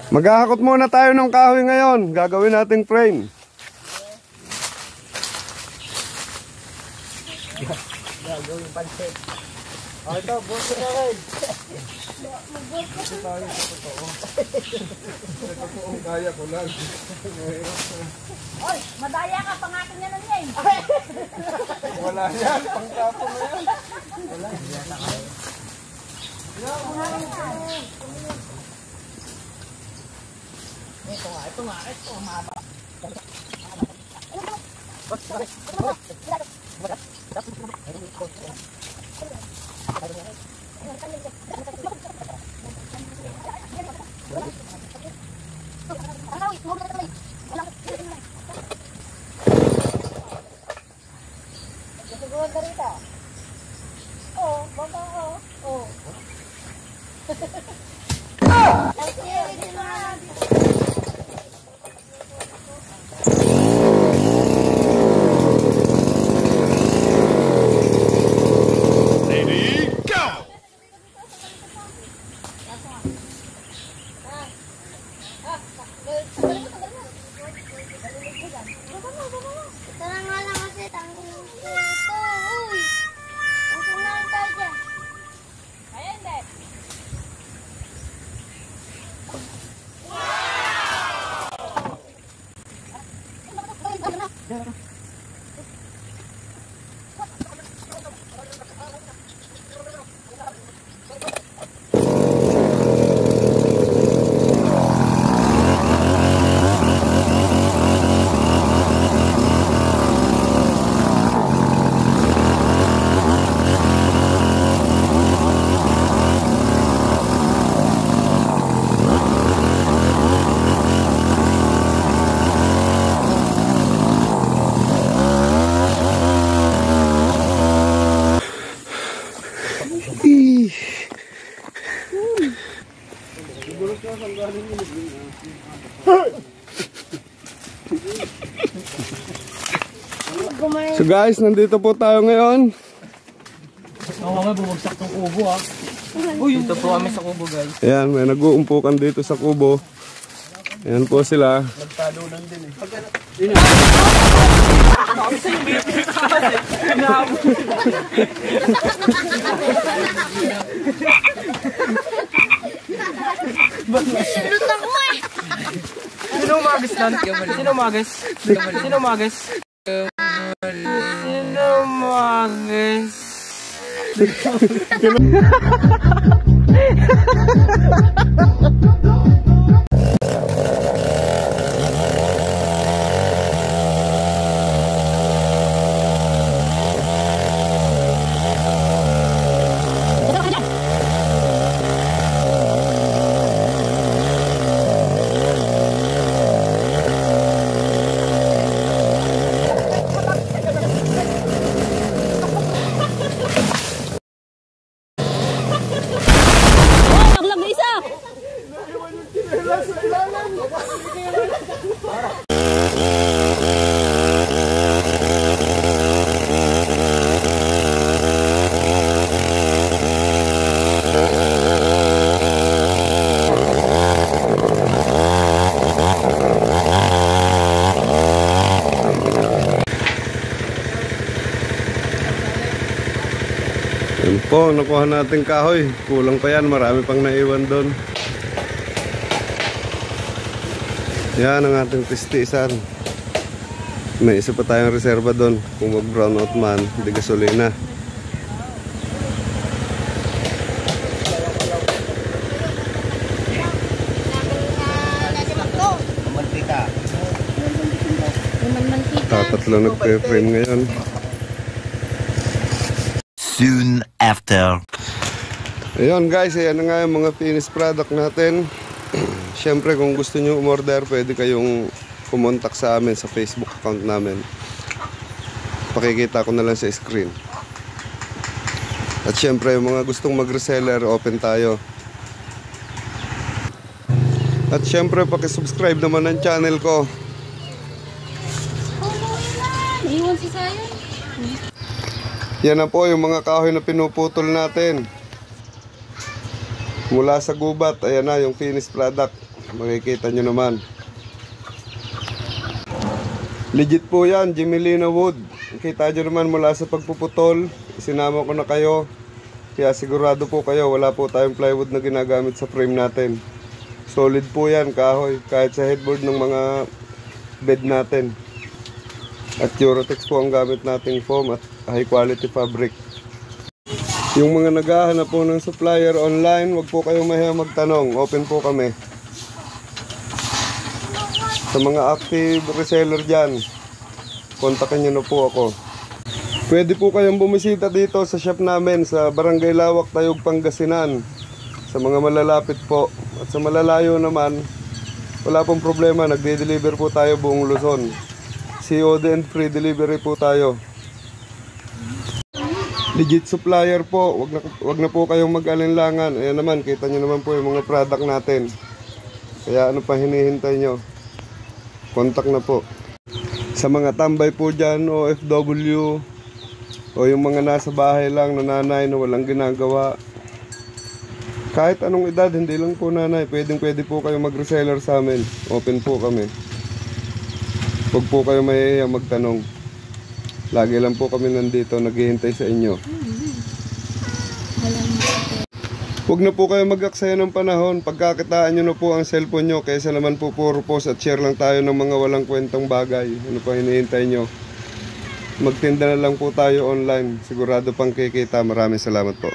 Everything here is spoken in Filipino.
Maghahakot muna tayo ng kahoy ngayon. Gagawin nating frame. Gagawin pansit. O ito, buso na rin. Buso tayo sa totoo. Sa totoong kaya ko lang. Oy, madaya ka, pangakin niya na niya eh. Wala yan, pangtapo na yan. Wala, yan na kayo. Ito nga, mahaba. So guys, nandito po tayo ngayon. Nga, bumagsak ng kubo ha. Uy, dito po kami sa kubo guys. Ayan, may nag-uumpukan dito sa kubo. Ayan po sila. Nagtalunan din eh. Lutang mo eh. Sino umagas lang? Sino umagas? Sino umagas? Sino umagas? Yan po, nakuha natin kahoy. Kulang pa yan, marami pang naiwan doon. Yan ang ating tistisan. May isa pa tayong reserva doon. Kung mag brown out man, hindi gasolina. Tatatlo nagpe-frame ngayon. Soon after. Ayun guys, ayan na nga yung mga finished product natin. Siyempre kung gusto nyo umorder, pwede kayong kumontak sa amin sa Facebook account namin. Pakikita ko na lang sa screen. At siyempre yung mga gustong mag-reseller, open tayo. At siyempre pakisubscribe naman ng channel ko. Iwan si Sayan. Yan na po yung mga kahoy na pinuputol natin mula sa gubat. Ayan na yung finished product. Makikita nyo naman. Legit po yan, Jimelina Wood. Kita nyo naman mula sa pagpuputol. Sinama ko na kayo. Kaya sigurado po kayo, wala po tayong plywood na ginagamit sa frame natin. Solid po yan, kahoy. Kahit sa headboard ng mga bed natin. At Eurotex po ang gamit nating foam at high quality fabric. Yung mga naghahanap po ng supplier online, wag po kayong mahiya magtanong. Open po kami. Sa mga active reseller dyan, kontakin nyo na po ako. Pwede po kayong bumisita dito sa shop namin sa Barangay Lawak, Tayog, Pangasinan. Sa mga malalapit po. At sa malalayo naman, wala pong problema. Nagde-deliver po tayo buong Luzon. COD and free delivery po tayo. Legit supplier po. Wag na po kayong mag-alinlangan. Ayan naman, kita nyo naman po yung mga product natin. Kaya ano pa hinihintay nyo? Contact na po. Sa mga tambay po dyan, OFW, o yung mga nasa bahay lang na nanay na walang ginagawa. Kahit anong edad, hindi lang po nanay. Pwede po kayo mag-reseller sa amin. Open po kami. Huwag po kayo mahihiya magtanong. Lagi lang po kami nandito, naghihintay sa inyo. Huwag na po kayo mag-aksaya ng panahon. Pagkakitaan nyo na po ang cellphone nyo, kaysa naman po puro post at share lang tayo ng mga walang kwentang bagay. Ano pa hinihintay nyo? Magtinda na lang po tayo online. Sigurado pang kikita. Maraming salamat po.